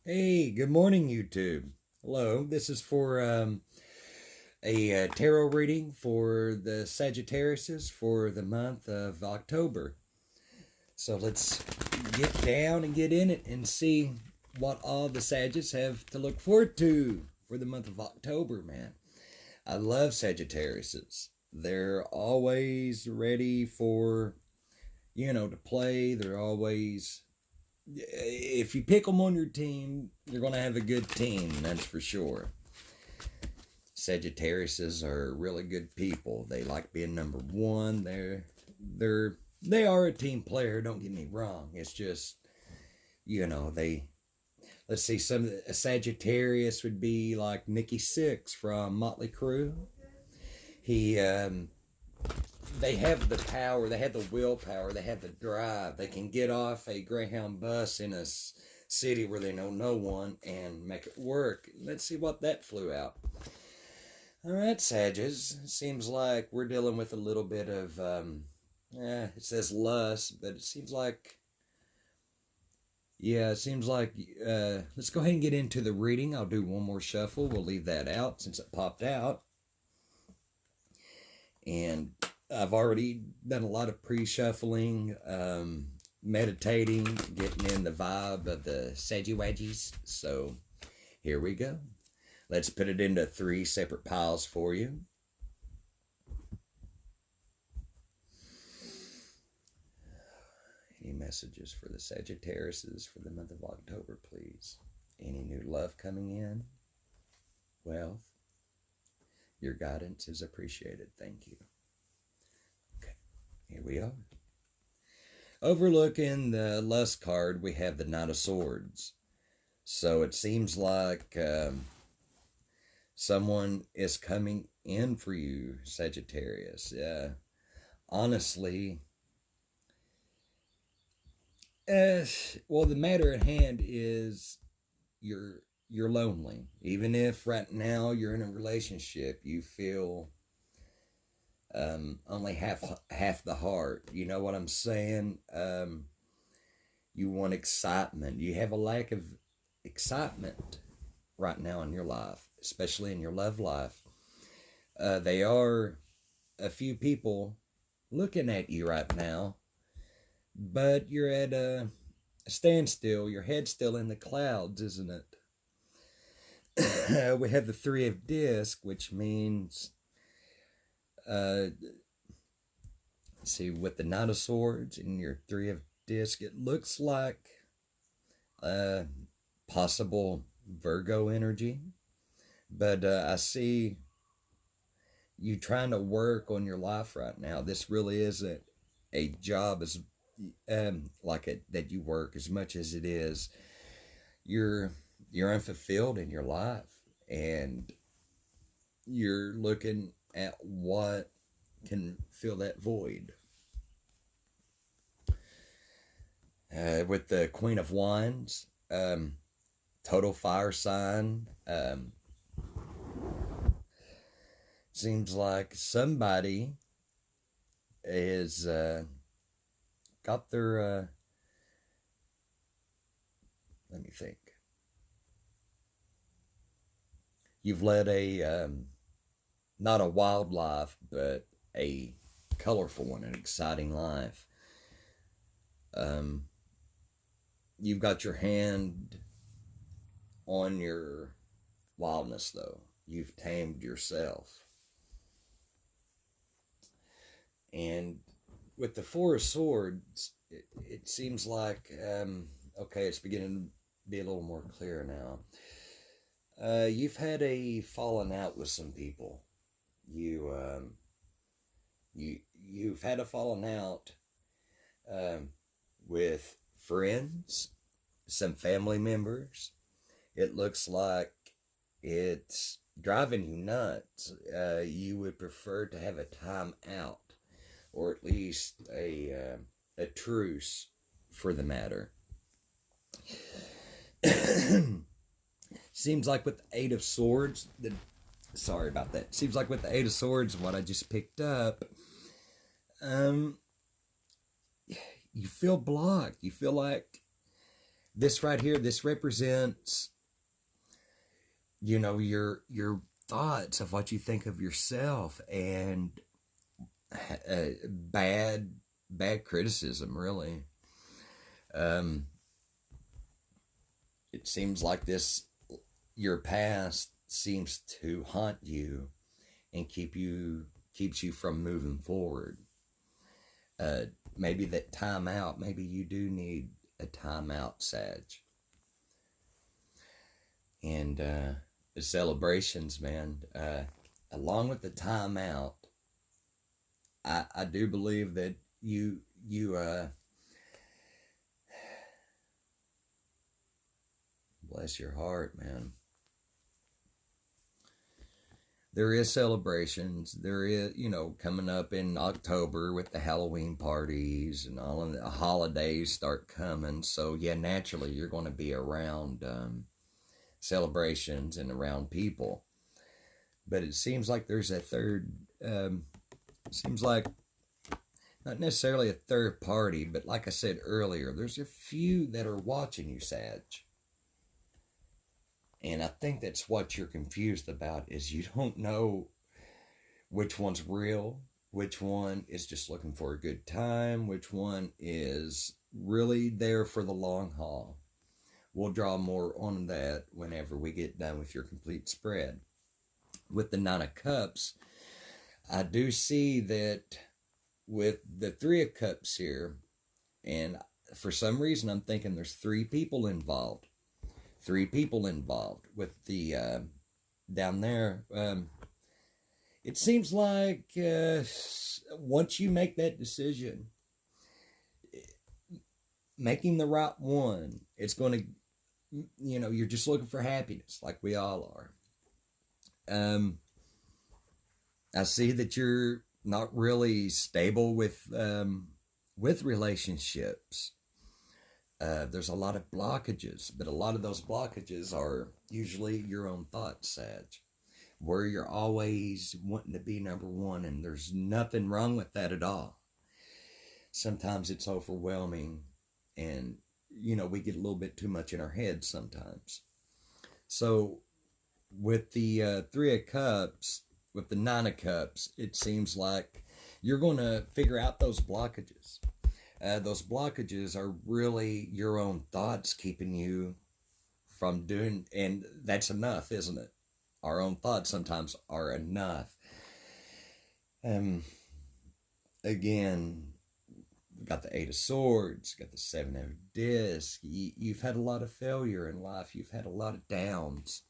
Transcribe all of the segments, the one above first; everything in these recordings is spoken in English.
Hey, good morning, YouTube. Hello, this is for a tarot reading for the Sagittariuses for the month of October. So let's get down and get in it and see what all the Sagittarius have to look forward to for the month of October, man. I love Sagittariuses. They're always ready for, to play. They're always if you pick them on your team, you're going to have a good team, that's for sure. Sagittariuses are really good people. They like being number one. They are a team player. Don't get me wrong. It's just they. Let's see. A Sagittarius would be like Nikki Sixx from Motley Crue. He they have the power, they have the willpower, they have the drive. They can get off a Greyhound bus in a city where they know no one and make it work. Let's see what that flew out. All right, Sages. Seems like we're dealing with a little bit of, it says lust, but it seems like, let's go ahead and get into the reading. I'll do one more shuffle. We'll leave that out since it popped out. And I've already done a lot of pre-shuffling, meditating, getting in the vibe of the Saggy-Waggies. So here we go. Let's put it into 3 separate piles for you. Any messages for the Sagittariuses for the month of October, please? Any new love coming in? Wealth? Your guidance is appreciated. Thank you. Okay, here we are. Overlooking the lust card, we have the Knight of Swords. So it seems like someone is coming in for you, Sagittarius. Honestly, well, the matter at hand is you're lonely. Even if right now you're in a relationship, you feel only half the heart. You know what I'm saying? You want excitement. You have a lack of excitement right now in your life, especially in your love life. They are a few people looking at you right now, but you're at a standstill. Your head's still in the clouds, isn't it? We have the 3 of Disc, which means, see, with the Knight of Swords and your 3 of Disc, it looks like possible Virgo energy. But I see you trying to work on your life right now. This really isn't a job as that you work as much as it is you're unfulfilled in your life, and you're looking at what can fill that void. With the Queen of Wands, total fire sign. Seems like somebody is got their let me think. You've led a not a wild life, but a colorful one, an exciting life. You've got your hand on your wildness, though. You've tamed yourself. And with the 4 of Swords, it seems like, okay, it's beginning to be a little more clear now. You've had a falling out with some people. You've had a falling out with friends, some family members. It looks like it's driving you nuts. You would prefer to have a time out, or at least a truce for the matter. Seems like with the 8 of Swords, sorry about that. Seems like with the 8 of Swords, what I just picked up, you feel blocked. You feel like this right here, this represents, you know, your thoughts of what you think of yourself, and bad criticism, really. It seems like this, your past seems to haunt you and keeps you from moving forward. Maybe that time out, maybe you do need a time out, Sag. And the celebrations, man, along with the time out, I do believe that you bless your heart, man. There is celebrations. There is, you know, coming up in October with the Halloween parties and all of the holidays start coming. So yeah, naturally you're going to be around celebrations and around people. But it seems like there's a third, seems like not necessarily a third party, but like I said earlier, there's a few that are watching you, Sag. And I think that's what you're confused about, is you don't know which one's real, which one is just looking for a good time, which one is really there for the long haul. We'll draw more on that whenever we get done with your complete spread. With the Nine of Cups, I do see that with the Three of Cups here, and for some reason I'm thinking there's three people involved. With the down there. It seems like once you make that decision, making the right one, it's going to, you know, you're just looking for happiness like we all are. I see that you're not really stable with relationships. There's a lot of blockages, but a lot of those blockages are usually your own thoughts, Sag, where you're always wanting to be number one, and there's nothing wrong with that at all. Sometimes it's overwhelming, and, you know, we get a little bit too much in our heads sometimes. So with the Three of Cups, with the Nine of Cups, it seems like you're going to figure out those blockages. Those blockages are really your own thoughts keeping you from doing, and that's enough, isn't it? Our own thoughts sometimes are enough. Again, we got the Eight of Swords, got the Seven of Discs. You've had a lot of failure in life. You've had a lot of downs.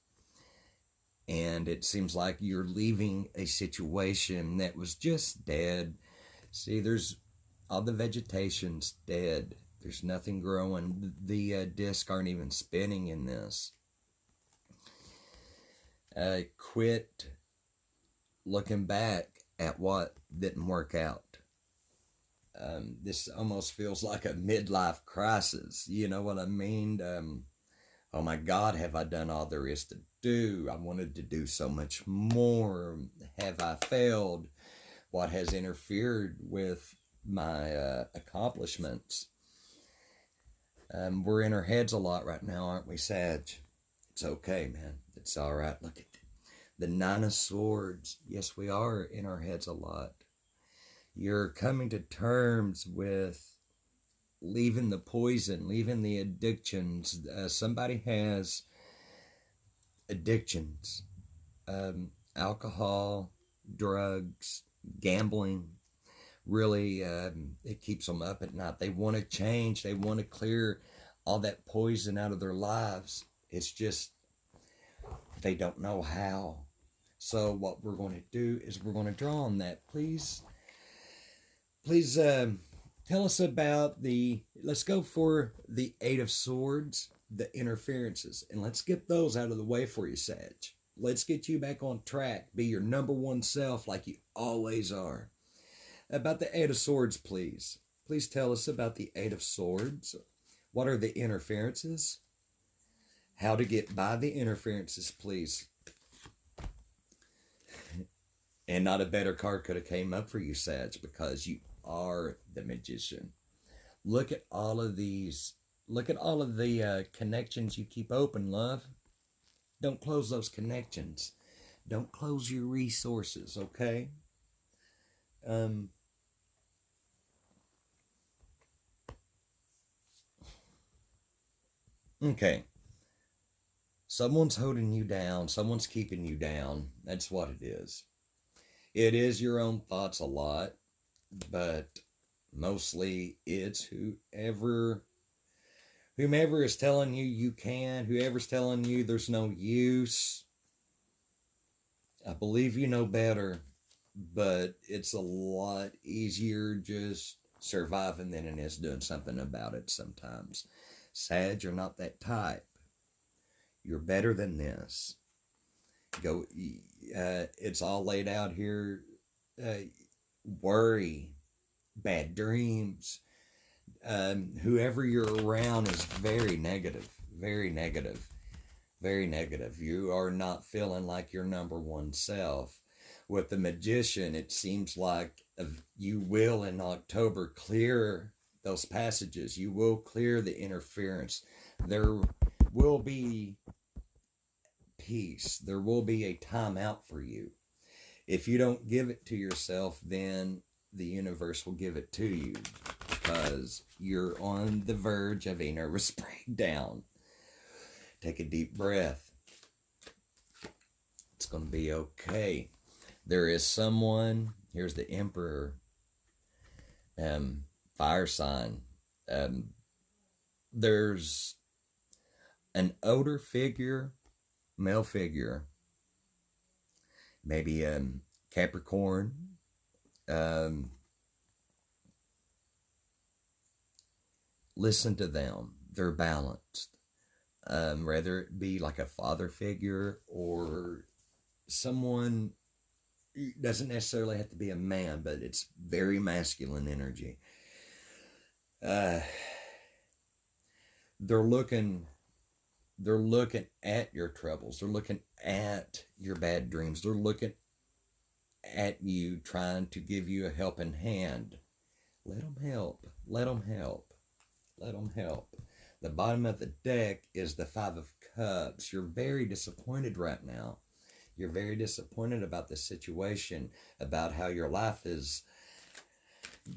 And it seems like you're leaving a situation that was just dead. See, there's all the vegetation's dead. There's nothing growing. The discs aren't even spinning in this. Quit looking back at what didn't work out. This almost feels like a midlife crisis. You know what I mean? Oh my God, have I done all there is to do? I wanted to do so much more. Have I failed? What has interfered with my accomplishments? We're in our heads a lot right now, aren't we, Sag? It's okay, man. It's all right. Look at the Nine of Swords. Yes, we are in our heads a lot. You're coming to terms with leaving the poison, leaving the addictions. Somebody has addictions. Alcohol, drugs, gambling. Really, it keeps them up at night. They want to change. They want to clear all that poison out of their lives. It's just they don't know how. So what we're going to do is we're going to draw on that. Please tell us about let's go for the Eight of Swords, the interferences, and let's get those out of the way for you, Sag. Let's get you back on track. Be your number one self like you always are. About the Eight of Swords, please. Please tell us about the Eight of Swords. What are the interferences? How to get by the interferences, please. And not a better card could have came up for you, Sag, because you are the magician. Look at all of these Look at all of the connections you keep open, love. Don't close those connections. Don't close your resources, okay? Okay. Someone's holding you down. Someone's keeping you down. That's what it is. It is your own thoughts a lot, but mostly it's whomever is telling you you can, whoever's telling you there's no use. I believe you know better, but it's a lot easier just surviving than it is doing something about it sometimes. Sag, you're not that type. You're better than this. It's all laid out here. Worry, bad dreams. Whoever you're around is very negative, very negative, very negative. You are not feeling like your number one self. With the Magician, it seems like you will in October clear those passages. You will clear the interference. There will be peace. There will be a time out for you. If you don't give it to yourself, then the universe will give it to you, because you're on the verge of a nervous breakdown. Take a deep breath. It's going to be okay. There is someone, here's the Emperor, fire sign. There's an older figure, male figure, maybe Capricorn, listen to them. They're balanced. Whether it be like a father figure or someone, it doesn't necessarily have to be a man, but it's very masculine energy. They're looking at your troubles. They're looking at your bad dreams. They're looking at you, trying to give you a helping hand. Let them help. Let them help. Let them help. The bottom of the deck is the Five of Cups. You're very disappointed right now. You're very disappointed about the situation, about how your life is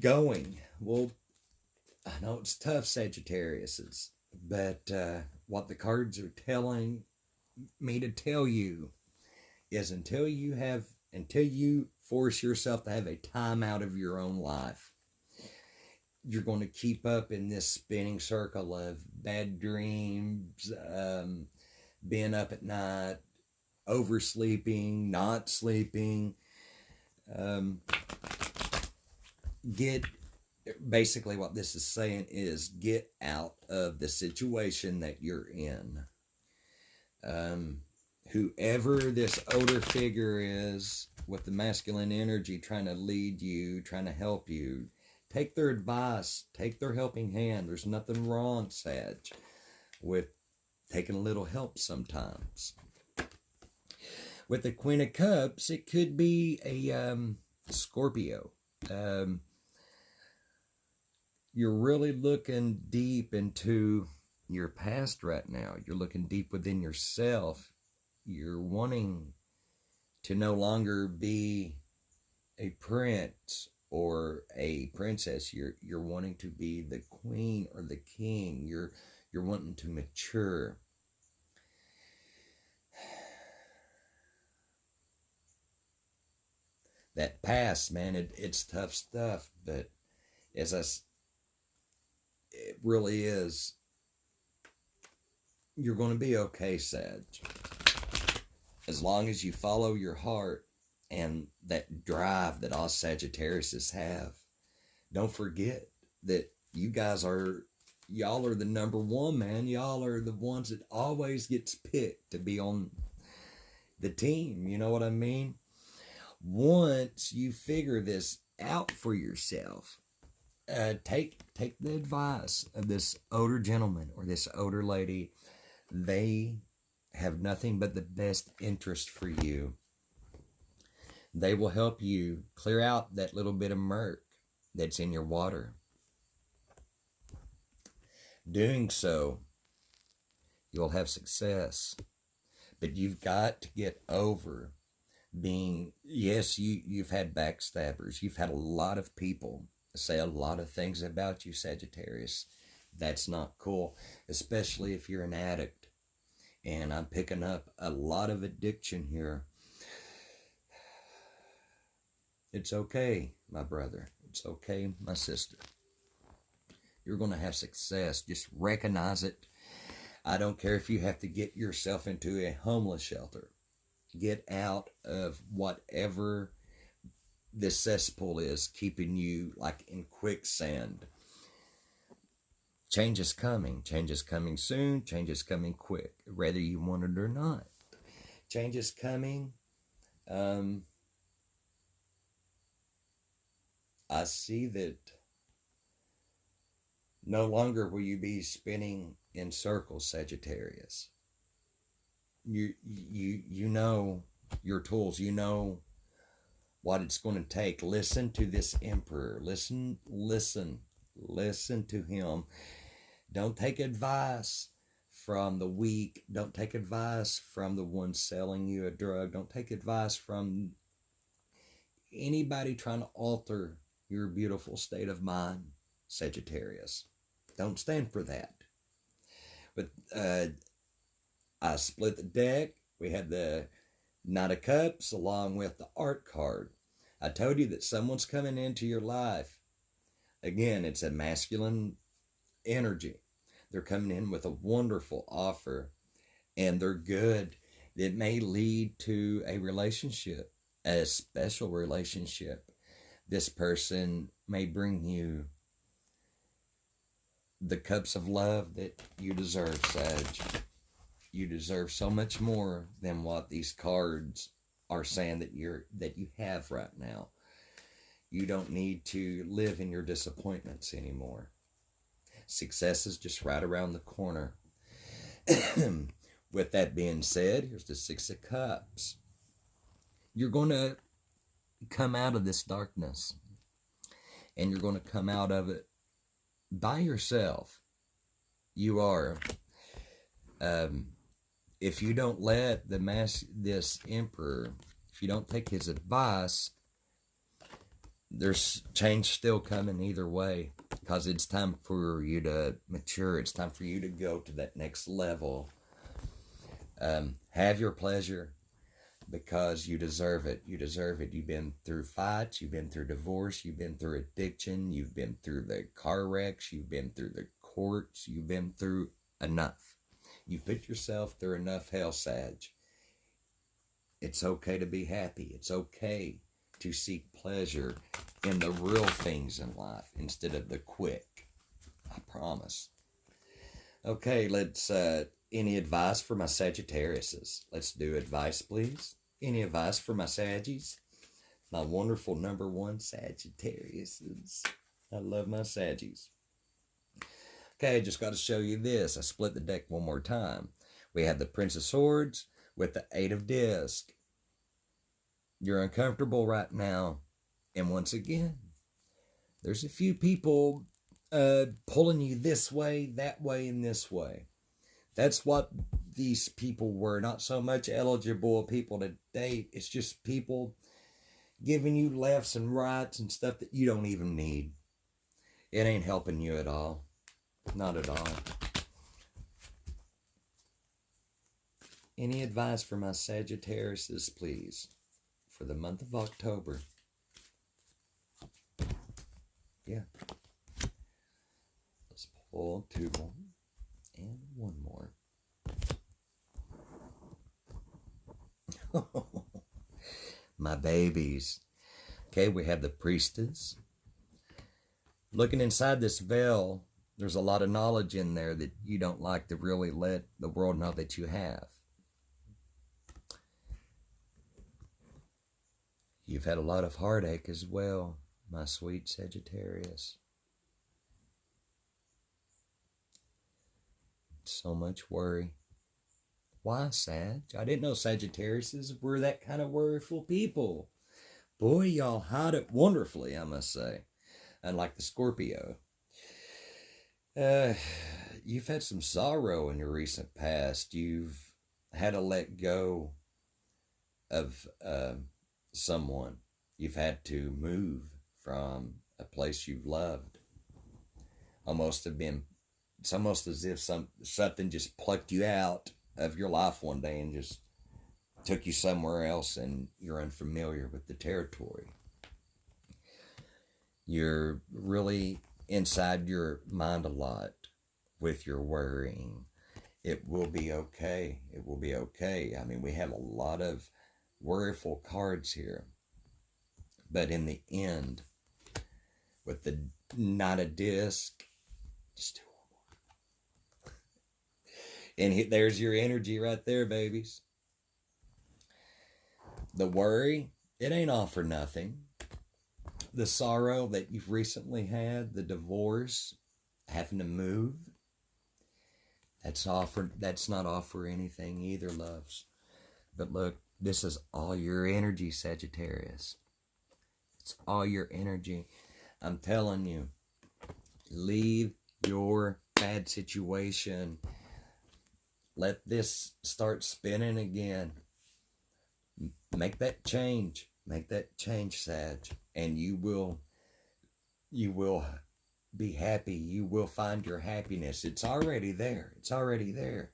going. Well, I know it's tough, Sagittarius, but what the cards are telling me to tell you is until you force yourself to have a time out of your own life, you're going to keep up in this spinning circle of bad dreams, being up at night, oversleeping, not sleeping. Basically what this is saying is get out of the situation that you're in. Whoever this older figure is with the masculine energy trying to lead you, trying to help you, take their advice, take their helping hand. There's nothing wrong, Sag, with taking a little help sometimes. With the Queen of Cups, it could be a Scorpio. You're really looking deep into your past right now. You're looking deep within yourself. You're wanting to no longer be a prince or a princess. You're wanting to be the queen or the king. You're wanting to mature. That past, man, it's tough stuff, but it really is. You're going to be okay, Sag. As long as you follow your heart and that drive that all Sagittariuses have. Don't forget that y'all are the number one, man. Y'all are the ones that always gets picked to be on the team. You know what I mean? Once you figure this out for yourself, take the advice of this older gentleman or this older lady. They have nothing but the best interest for you. They will help you clear out that little bit of murk that's in your water. Doing so, you'll have success. But you've got to get over being, yes, you've had backstabbers. You've had a lot of people say a lot of things about you, Sagittarius. That's not cool, especially if you're an addict. And I'm picking up a lot of addiction here. It's okay, my brother. It's okay, my sister. You're going to have success. Just recognize it. I don't care if you have to get yourself into a homeless shelter. Get out of whatever this cesspool is keeping you like in quicksand. Change is coming. Change is coming soon. Change is coming quick, whether you want it or not. Change is coming. I see that no longer will you be spinning in circles, Sagittarius. You know your tools. You know what it's going to take. Listen to this emperor. Listen to him. Don't take advice from the weak. Don't take advice from the one selling you a drug. Don't take advice from anybody trying to alter your beautiful state of mind, Sagittarius. Don't stand for that. But I split the deck. We had the Knight of Cups along with the Art card. I told you that someone's coming into your life. Again, it's a masculine energy. They're coming in with a wonderful offer, and they're good. It may lead to a relationship, a special relationship. This person may bring you the cups of love that you deserve, Sag. You deserve so much more than what these cards are saying that you have right now. You don't need to live in your disappointments anymore. Success is just right around the corner. With that being said, here's the Six of Cups. You're going to come out of this darkness, and you're going to come out of it by yourself. You are. If you don't let this emperor, if you don't take his advice, there's change still coming either way, because it's time for you to mature. It's time for you to go to that next level. Have your pleasure, because you deserve it. You deserve it. You've been through fights. You've been through divorce. You've been through addiction. You've been through the car wrecks. You've been through the courts. You've been through enough. You've put yourself through enough hell, Sag. It's okay to be happy. It's okay to seek pleasure in the real things in life instead of the quick. I promise. Okay, let's, any advice for my Sagittariuses? Let's do advice, please. Any advice for my Saggies? My wonderful number one Sagittariuses. I love my Saggies. Okay, just got to show you this. I split the deck one more time. We have the Prince of Swords with the Eight of Discs. You're uncomfortable right now. And once again, there's a few people pulling you this way, that way, and this way. That's what these people were. Not so much eligible people to date. It's just people giving you lefts and rights and stuff that you don't even need. It ain't helping you at all. Not at all. Any advice for my Sagittariuses, please, for the month of October? Yeah. Let's pull two more and one more. My babies. Okay, we have the Priestess. Looking inside this veil, there's a lot of knowledge in there that you don't like to really let the world know that you have. You've had a lot of heartache as well, my sweet Sagittarius. So much worry. Why, Sag? I didn't know Sagittariuses were that kind of worryful people. Boy, y'all hide it wonderfully, I must say. Unlike the Scorpio. you've had some sorrow in your recent past. You've had to let go of someone. You've had to move from a place you've loved. It's almost as if something just plucked you out of your life one day and just took you somewhere else, and you're unfamiliar with the territory. You're really inside your mind a lot with your worrying. It will be okay. It will be okay. I mean, we have a lot of worryful cards here. But in the end, with the Knight of Disc, just do one more. And there's your energy right there, babies. The worry, it ain't all for nothing. The sorrow that you've recently had, the divorce, having to move, that's not all for anything either, loves. But look, this is all your energy, Sagittarius. It's all your energy. I'm telling you, leave your bad situation. Let this start spinning again. Make that change. Make that change, Sag. And you will be happy. You will find your happiness. It's already there. It's already there.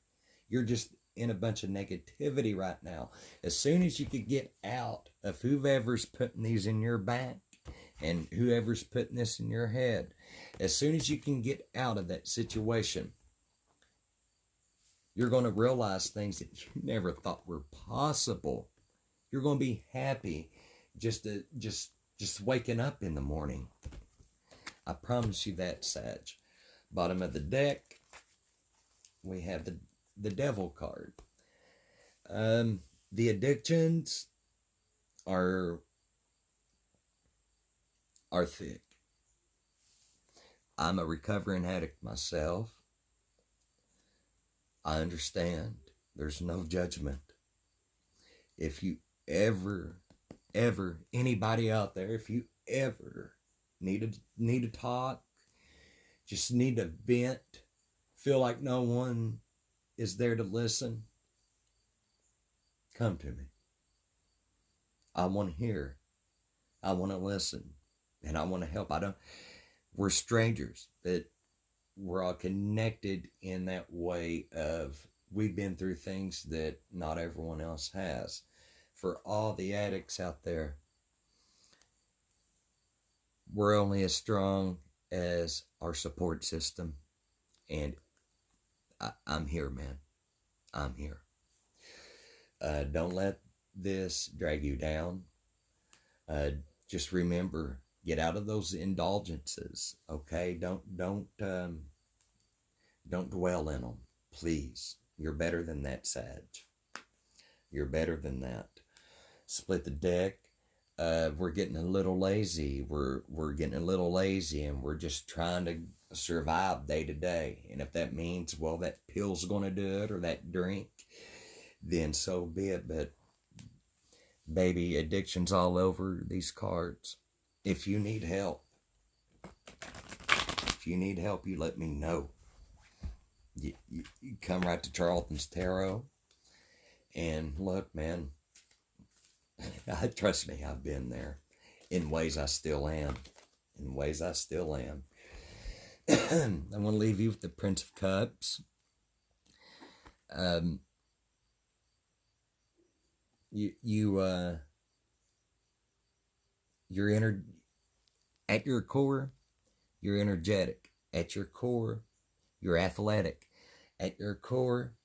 You're just in a bunch of negativity right now. As soon as you could get out of whoever's putting these in your back and whoever's putting this in your head, as soon as you can get out of that situation, you're going to realize things that you never thought were possible. You're going to be happy just waking up in the morning. I promise you that, Sag. Bottom of the deck, we have the Devil card. The addictions are thick. I'm a recovering addict myself. I understand. There's no judgment. If you ever, anybody out there, if you ever need to talk, just need to vent, feel like no one is there to listen, come to me. I want to hear. I want to listen. And I want to help. We're strangers, but we're all connected in that way of we've been through things that not everyone else has. For all the addicts out there, we're only as strong as our support system. And I'm here, man. I'm here. Don't let this drag you down. Just remember, get out of those indulgences, okay? Don't dwell in them, please. You're better than that, Sag. You're better than that. Split the deck. We're getting a little lazy. We're getting a little lazy, and we're just trying to survive day to day. And if that means, well, that pill's going to do it, or that drink, then so be it. But baby, addiction's all over these cards. If you need help, you let me know. You come right to Charlton's Tarot. And look, man, trust me, I've been there. In ways I still am. In ways I still am. I'm going to leave you with the Prince of Cups. You're at your core, you're energetic. At your core, you're athletic. At your core,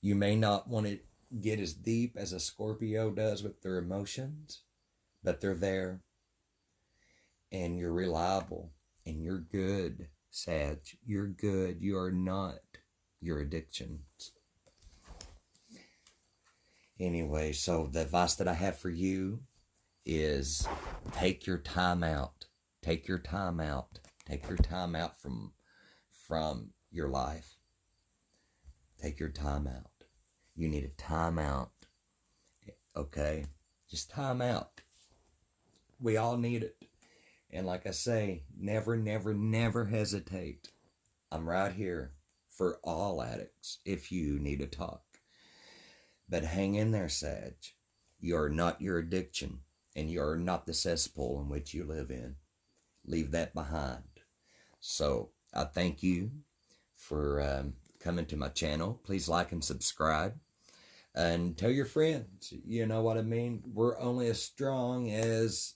you may not want to get as deep as a Scorpio does with their emotions, but they're there. And you're reliable. And you're good, Sag. You're good. You are not your addictions. Anyway, so the advice that I have for you is take your time out. Take your time out. Take your time out from your life. Take your time out. You need a time out. Okay? Just time out. We all need it. And like I say, never, never, never hesitate I'm right here for all addicts if you need to talk. But hang in there, Sag. You are not your addiction, and you are not the cesspool in which you live in. Leave that behind. So I thank you for coming to my channel. Please like and subscribe. And tell your friends. You know what I mean? We're only as strong as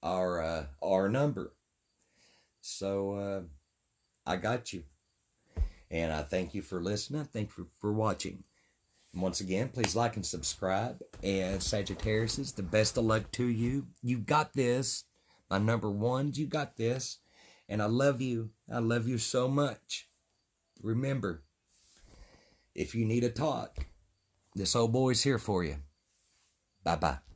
our number. So I got you. And I thank you for listening. Thank you for watching. And once again, please like and subscribe. And Sagittarius, the best of luck to you. You got this. My number ones, you got this. And I love you. I love you so much. Remember, if you need a talk, this old boy's here for you. Bye-bye.